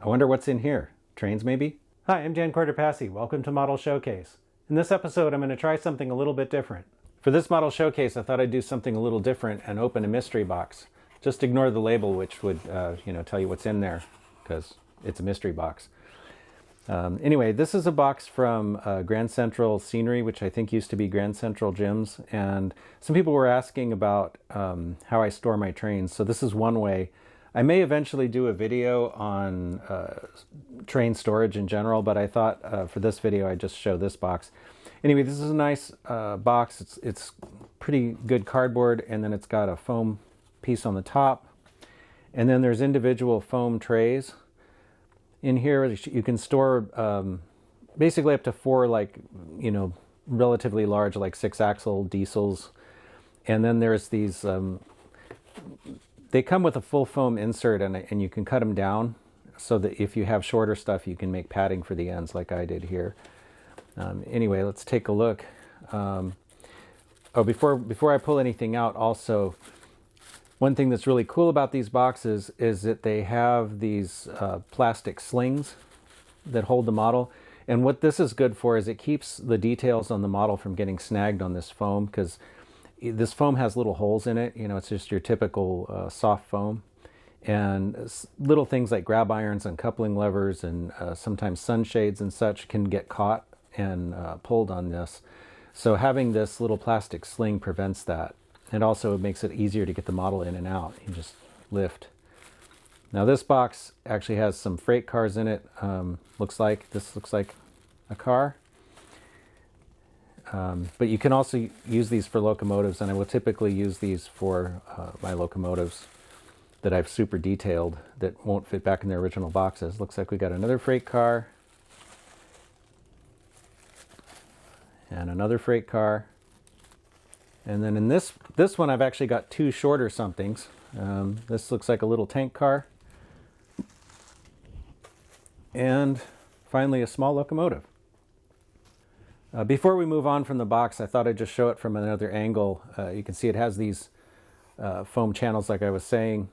I wonder what's in here. Trains, maybe? Hi, I'm Jan Cortopassi. Welcome to Model Showcase. In this episode, I'm going to try something a little bit different. For this Model Showcase, I thought I'd do something a little different and open a mystery box. Just ignore the label, which would, tell you what's in there, because it's a mystery box. Anyway, this is a box from Grand Central Scenery, which I think used to be Grand Central Gyms, and some people were asking about how I store my trains. So this is one way. I may eventually do a video on train storage in general, but I thought for this video I'd just show this box. Anyway, this is a nice box. It's pretty good cardboard, and then it's got a foam piece on the top, and then there's individual foam trays. In here, you can store basically up to 4, relatively large, 6-axle diesels. And then there's these, they come with a full foam insert, and you can cut them down so that if you have shorter stuff, you can make padding for the ends like I did here. Anyway, let's take a look. Before I pull anything out, also, one thing that's really cool about these boxes is that they have these plastic slings that hold the model. And what this is good for is it keeps the details on the model from getting snagged on this foam, because this foam has little holes in it. It's just your typical soft foam. And little things like grab irons and coupling levers and sometimes sunshades and such can get caught and pulled on this. So having this little plastic sling prevents that. It also makes it easier to get the model in and out. You just lift. Now this box actually has some freight cars in it. This looks like a car. But you can also use these for locomotives, and I will typically use these for my locomotives that I've super detailed that won't fit back in their original boxes. Looks like we got another freight car. And another freight car. And then in this one, I've actually got 2 shorter somethings. This looks like a little tank car. And finally, a small locomotive. Before we move on from the box, I thought I'd just show it from another angle. You can see it has these foam channels, like I was saying.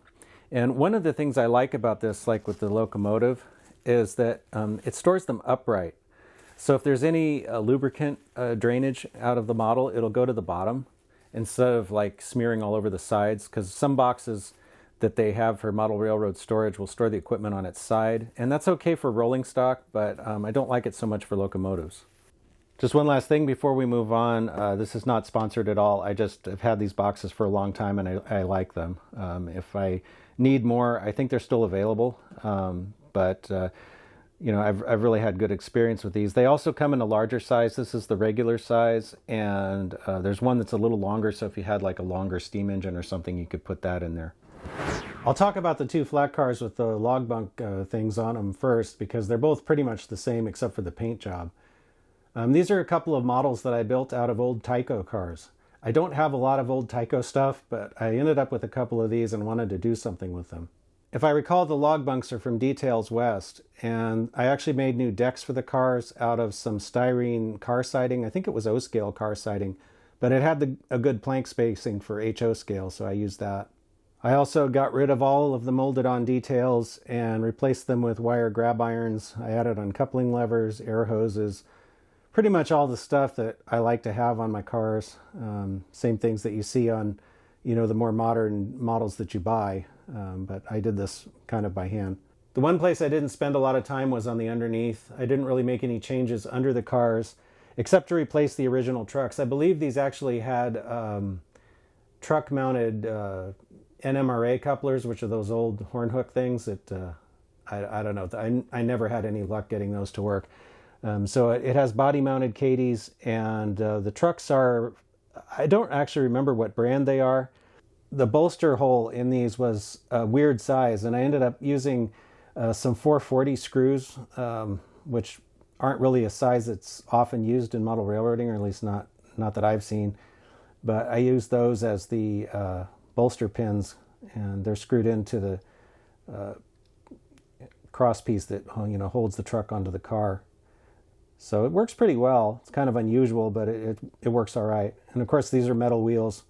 And one of the things I like about this, like with the locomotive, is that it stores them upright. So if there's any lubricant drainage out of the model, it'll go to the bottom, instead of smearing all over the sides, because some boxes that they have for model railroad storage will store the equipment on its side, and that's okay for rolling stock, but I don't like it so much for locomotives. Just one last thing before we move on. This is not sponsored at all. I just have had these boxes for a long time, and I like them. If I need more, I think they're still available, but I've really had good experience with these. They also come in a larger size. This is the regular size, and there's one that's a little longer, so if you had a longer steam engine or something, you could put that in there. I'll talk about the 2 flat cars with the log bunk things on them first, because they're both pretty much the same except for the paint job. These are a couple of models that I built out of old Tyco cars. I don't have a lot of old Tyco stuff, but I ended up with a couple of these and wanted to do something with them. If I recall, the log bunks are from Details West, and I actually made new decks for the cars out of some styrene car siding. I think it was O-scale car siding, but it had a good plank spacing for HO scale, so I used that. I also got rid of all of the molded on details and replaced them with wire grab irons. I added on coupling levers, air hoses, pretty much all the stuff that I like to have on my cars. Same things that you see on the more modern models that you buy. But I did this kind of by hand. The one place I didn't spend a lot of time was on the underneath. I didn't really make any changes under the cars, except to replace the original trucks. I believe these actually had truck-mounted NMRA couplers, which are those old horn hook things that I don't know. I never had any luck getting those to work. So it has body-mounted Cadies, and the trucks are, I don't actually remember what brand they are. The bolster hole in these was a weird size, and I ended up using some 440 screws, which aren't really a size that's often used in model railroading, or at least not that I've seen. But I used those as the bolster pins, and they're screwed into the cross piece that holds the truck onto the car. So it works pretty well. It's kind of unusual, but it works all right. And of course, these are metal wheels.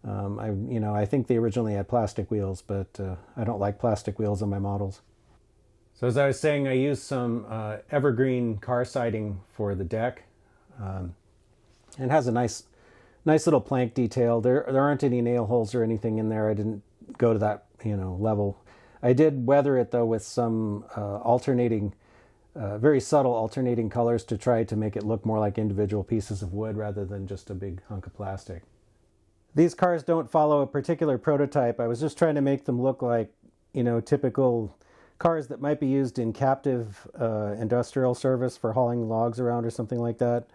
I think they originally had plastic wheels, but I don't like plastic wheels on my models. So as I was saying, I used some evergreen car siding for the deck. It has a nice little plank detail. There aren't any nail holes or anything in there. I didn't go to that level. I did weather it though with some alternating, very subtle alternating colors to try to make it look more like individual pieces of wood rather than just a big hunk of plastic. These cars don't follow a particular prototype. I was just trying to make them look like, typical cars that might be used in captive industrial service for hauling logs around or something like that.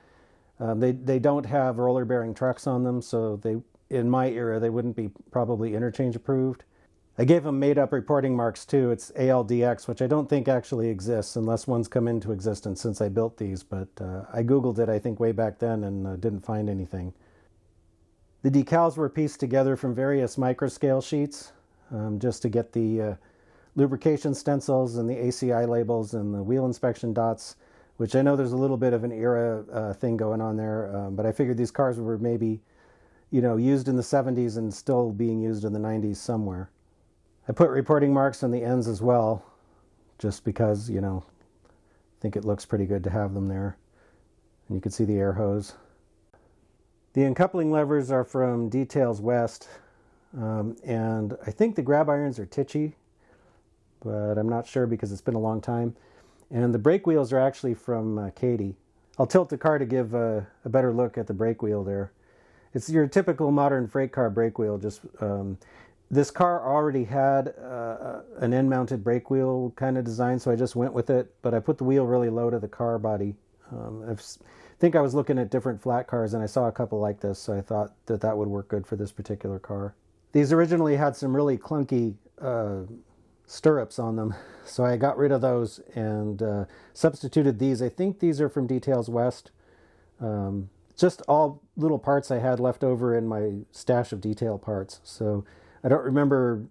They don't have roller bearing trucks on them, so in my era they wouldn't be probably interchange approved. I gave them made up reporting marks too. It's ALDX, which I don't think actually exists unless one's come into existence since I built these, but I googled it I think way back then and didn't find anything. The decals were pieced together from various microscale sheets just to get the lubrication stencils and the ACI labels and the wheel inspection dots, which I know there's a little bit of an era thing going on there, but I figured these cars were maybe, used in the 70s and still being used in the 90s somewhere. I put reporting marks on the ends as well, just because, I think it looks pretty good to have them there. And you can see the air hose. The uncoupling levers are from Details West, and I think the grab irons are Tichy, but I'm not sure because it's been a long time. And the brake wheels are actually from Katie. I'll tilt the car to give a better look at the brake wheel there. It's your typical modern freight car brake wheel. Just this car already had an end-mounted brake wheel kind of design, so I just went with it. But I put the wheel really low to the car body. I think I was looking at different flat cars, and I saw a couple like this, so I thought that would work good for this particular car. These originally had some really clunky stirrups on them, so I got rid of those and substituted these. I think these are from Details West. Just all little parts I had left over in my stash of detail parts, so I don't remember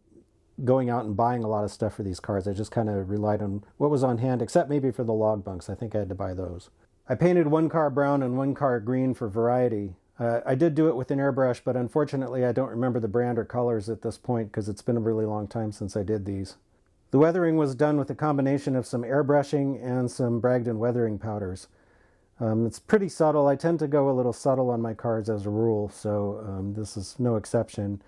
going out and buying a lot of stuff for these cars. I just kind of relied on what was on hand, except maybe for the log bunks. I think I had to buy those. I painted one car brown and one car green for variety. I did do it with an airbrush, but unfortunately I don't remember the brand or colors at this point because it's been a really long time since I did these. The weathering was done with a combination of some airbrushing and some Bragdon weathering powders. It's pretty subtle. I tend to go a little subtle on my cars as a rule, so this is no exception.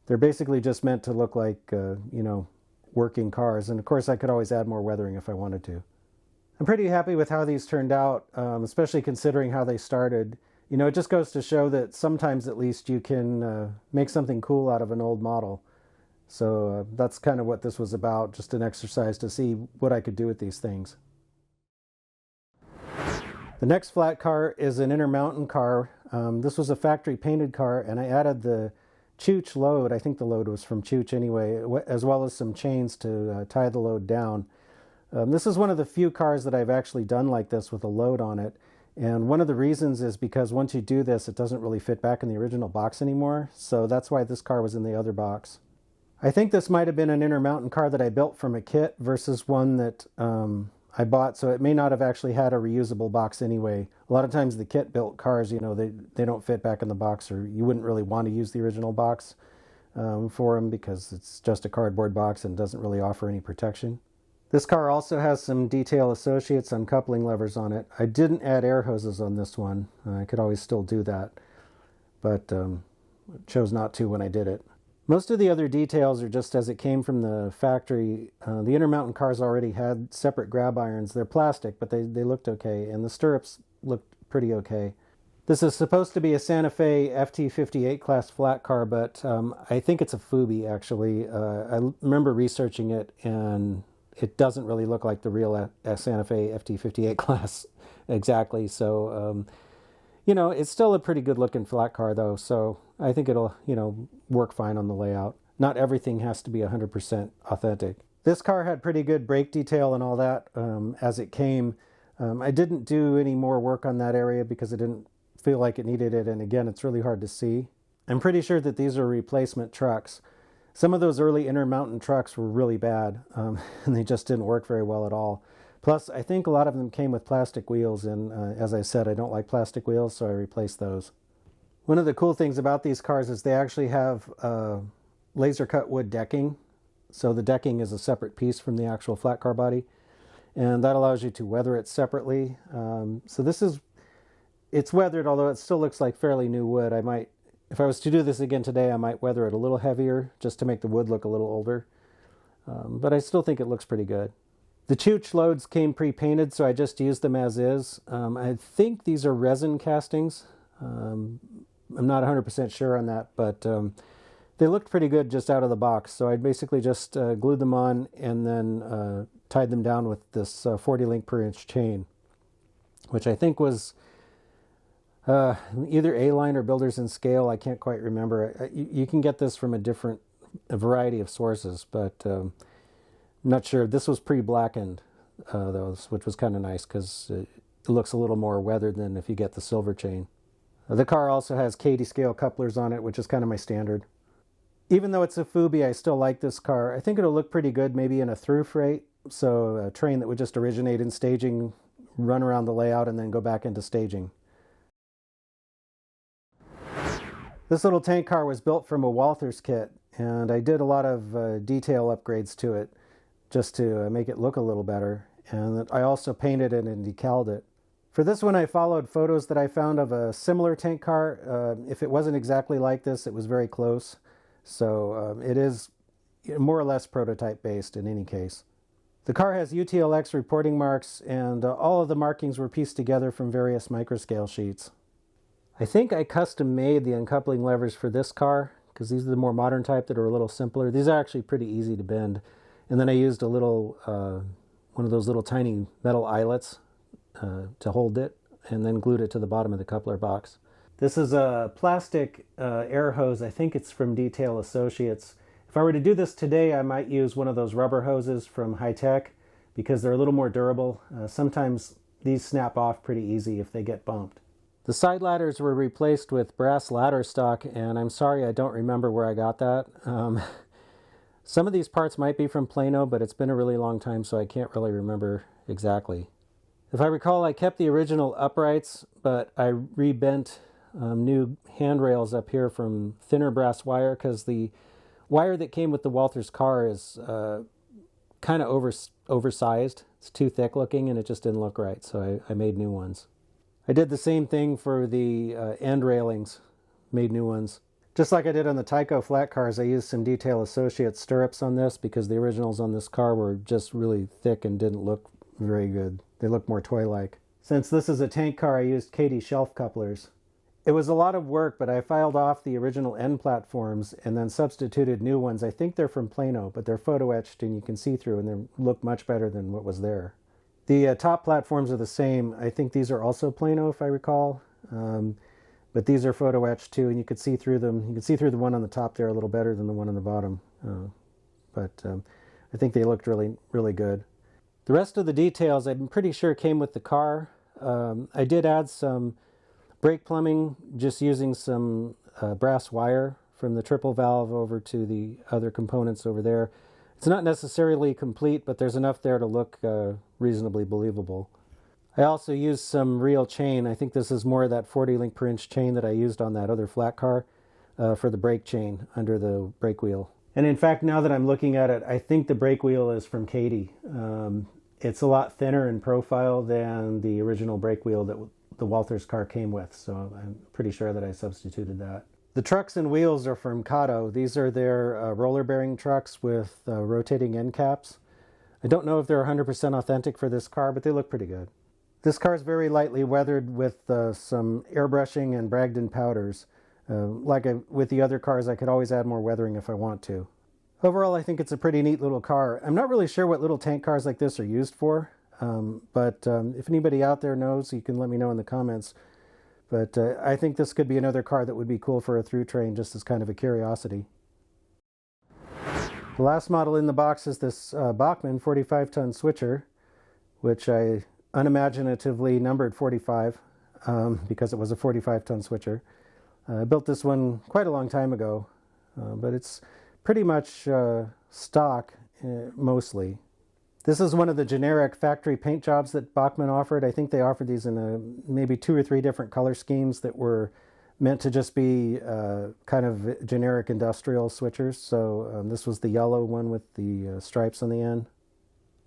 They're basically just meant to look like, working cars, and of course I could always add more weathering if I wanted to. I'm pretty happy with how these turned out, especially considering how they started. It just goes to show that sometimes at least you can make something cool out of an old model. So that's kind of what this was about, just an exercise to see what I could do with these things. The next flat car is an InterMountain car. This was a factory painted car, and I added the Chooch load. I think the load was from Chooch anyway, as well as some chains to tie the load down. This is one of the few cars that I've actually done like this with a load on it. And one of the reasons is because once you do this, it doesn't really fit back in the original box anymore. So that's why this car was in the other box. I think this might have been an InterMountain car that I built from a kit versus one that I bought. So it may not have actually had a reusable box anyway. A lot of times the kit built cars, they don't fit back in the box, or you wouldn't really want to use the original box for them because it's just a cardboard box and doesn't really offer any protection. This car also has some Detail Associates uncoupling levers on it. I didn't add air hoses on this one. I could always still do that, but chose not to when I did it. Most of the other details are just as it came from the factory. The InterMountain cars already had separate grab irons. They're plastic, but they looked okay, and the stirrups looked pretty okay. This is supposed to be a Santa Fe FT58 class flat car, but I think it's a Fubi, actually. I remember researching it, and it doesn't really look like the real Santa Fe FT58 class exactly. So, it's still a pretty good looking flat car though. So I think it'll, work fine on the layout. Not everything has to be 100% authentic. This car had pretty good brake detail and all that as it came. I didn't do any more work on that area because I didn't feel like it needed it. And again, it's really hard to see. I'm pretty sure that these are replacement trucks. Some of those early InterMountain trucks were really bad, and they just didn't work very well at all. Plus, I think a lot of them came with plastic wheels, and as I said, I don't like plastic wheels, so I replaced those. One of the cool things about these cars is they actually have laser cut wood decking, so the decking is a separate piece from the actual flat car body. and that allows you to weather it separately. So it's weathered, although it still looks like fairly new wood. If I was to do this again today, I might weather it a little heavier just to make the wood look a little older. But I still think it looks pretty good. The chooch loads came pre-painted, so I just used them as is. I think these are resin castings. I'm not 100% sure on that, but they looked pretty good just out of the box. So I basically just glued them on and then tied them down with this 40 link per inch chain, which I think was either A-line or Builders in Scale. I can't quite remember. You can get this from a variety of sources, but I'm not sure. This was pre-blackened, which was kind of nice because it looks a little more weathered than if you get the silver chain. The car also has Katy scale couplers on it, which is kind of my standard. Even though it's a Fubi, I still like this car. I think it'll look pretty good maybe in a through freight, so a train that would just originate in staging, run around the layout, and then go back into staging. This little tank car was built from a Walther's kit, and I did a lot of detail upgrades to it just to make it look a little better. And I also painted it and decaled it. For this one, I followed photos that I found of a similar tank car. If it wasn't exactly like this, it was very close. So it is more or less prototype based in any case. The car has UTLX reporting marks, and all of the markings were pieced together from various microscale sheets. I think I custom made the uncoupling levers for this car, because these are the more modern type that are a little simpler. These are actually pretty easy to bend. And then I used a little, one of those little tiny metal eyelets to hold it, and then glued it to the bottom of the coupler box. This is a plastic air hose. I think it's from Detail Associates. If I were to do this today, I might use one of those rubber hoses from High Tech because they're a little more durable. Sometimes these snap off pretty easy if they get bumped. The side ladders were replaced with brass ladder stock, and I'm sorry I don't remember where I got that. Some of these parts might be from Plano, but it's been a really long time, so I can't really remember exactly. If I recall, I kept the original uprights, but I rebent new handrails up here from thinner brass wire because the wire that came with the Walther's car is kind of oversized. It's too thick looking, and it just didn't look right, so I made new ones. I did the same thing for the end railings, made new ones. Just like I did on the Tyco flat cars, I used some Detail Associates stirrups on this because the originals on this car were just really thick and didn't look very good. They look more toy-like. Since this is a tank car, I used Katy shelf couplers. It was a lot of work, but I filed off the original end platforms and then substituted new ones. I think they're from Plano, but they're photo etched and you can see through, and they look much better than what was there. The top platforms are the same. I think these are also Plano, if I recall. But these are photo etched too, and you could see through them. You can see through the one on the top there a little better than the one on the bottom. I think they looked really, really good. The rest of the details, I'm pretty sure came with the car. I did add some brake plumbing, just using some brass wire from the triple valve over to the other components over there. It's not necessarily complete, but there's enough there to look reasonably believable. I also used some real chain. I think this is more of that 40 link per inch chain that I used on that other flat car for the brake chain under the brake wheel. And in fact, now that I'm looking at it, I think the brake wheel is from Katy. It's a lot thinner in profile than the original brake wheel that the Walther's car came with, so I'm pretty sure that I substituted that. The trucks and wheels are from Kato. These are their roller bearing trucks with rotating end caps. I don't know if they're 100% authentic for this car, but they look pretty good. This car is very lightly weathered with some airbrushing and Bragdon powders. With the other cars, I could always add more weathering if I want to. Overall, I think it's a pretty neat little car. I'm not really sure what little tank cars like this are used for, but if anybody out there knows, you can let me know in the comments. But I think this could be another car that would be cool for a through train, just as kind of a curiosity. The last model in the box is this Bachmann 45-ton switcher, which I unimaginatively numbered 45 because it was a 45-ton switcher. I built this one quite a long time ago, but it's pretty much stock mostly. This is one of the generic factory paint jobs that Bachmann offered. I think they offered these in maybe 2 or 3 different color schemes that were meant to just be kind of generic industrial switchers. So this was the yellow one with the stripes on the end.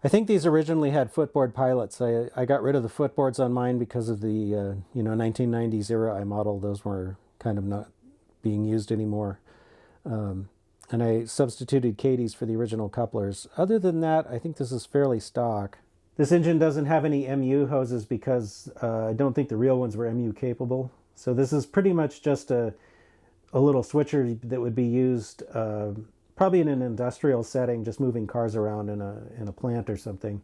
I think these originally had footboard pilots. I got rid of the footboards on mine because of the 1990s era I modeled. Those were kind of not being used anymore. And I substituted Katie's for the original couplers. Other than that, I think this is fairly stock. This engine doesn't have any MU hoses because I don't think the real ones were MU capable. So this is pretty much just a little switcher that would be used probably in an industrial setting, just moving cars around in a plant or something.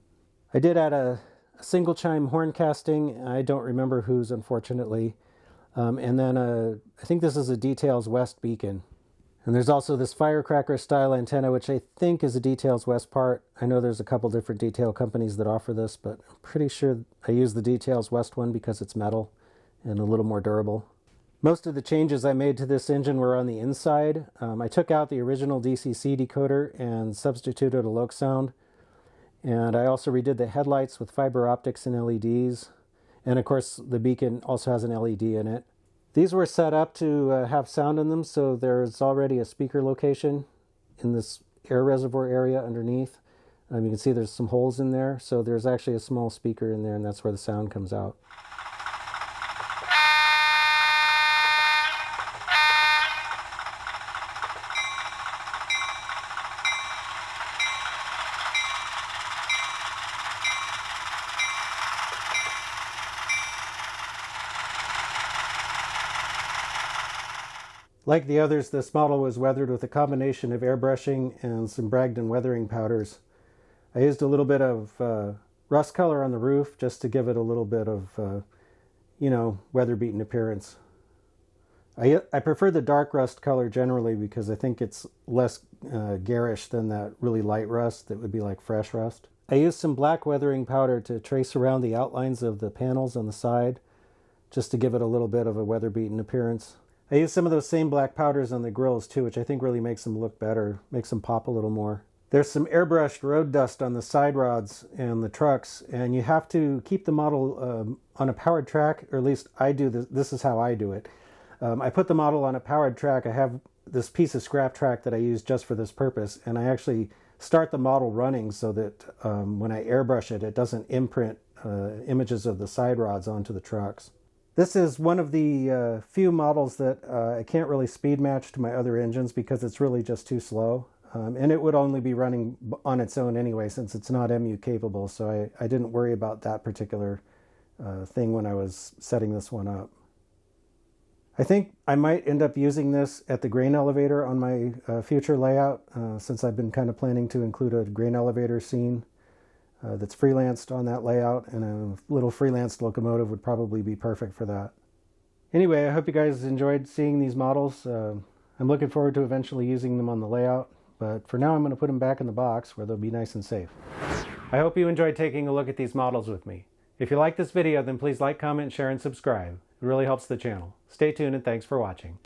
I did add a single chime horn casting. I don't remember whose, unfortunately. And then I think this is a Details West beacon. And there's also this firecracker style antenna, which I think is a Details West part. I know there's a couple different detail companies that offer this, but I'm pretty sure I use the Details West one because it's metal and a little more durable. Most of the changes I made to this engine were on the inside. I took out the original DCC decoder and substituted a Loc sound. And I also redid the headlights with fiber optics and LEDs. And of course, the beacon also has an LED in it. These were set up to have sound in them, so there's already a speaker location in this air reservoir area underneath. You can see there's some holes in there, so there's actually a small speaker in there, and that's where the sound comes out. Like the others, this model was weathered with a combination of airbrushing and some Bragdon weathering powders. I used a little bit of rust color on the roof just to give it a little bit of, weather-beaten appearance. I prefer the dark rust color generally because I think it's less garish than that really light rust that would be like fresh rust. I used some black weathering powder to trace around the outlines of the panels on the side just to give it a little bit of a weather-beaten appearance. I used some of those same black powders on the grills too, which I think really makes them look better, makes them pop a little more. There's some airbrushed road dust on the side rods and the trucks, and you have to keep the model on a powered track, or at least I do this. This is how I do it. I put the model on a powered track. I have this piece of scrap track that I use just for this purpose, and I actually start the model running so that when I airbrush it, it doesn't imprint images of the side rods onto the trucks. This is one of the few models that I can't really speed match to my other engines because it's really just too slow. And it would only be running on its own anyway since it's not MU capable, so I didn't worry about that particular thing when I was setting this one up. I think I might end up using this at the grain elevator on my future layout since I've been kind of planning to include a grain elevator scene that's freelanced on that layout, and a little freelanced locomotive would probably be perfect for that. Anyway, I hope you guys enjoyed seeing these models. I'm looking forward to eventually using them on the layout, but for now I'm going to put them back in the box where they'll be nice and safe. I hope you enjoyed taking a look at these models with me. If you like this video, then please like, comment, share, and subscribe. It really helps the channel. Stay tuned and thanks for watching.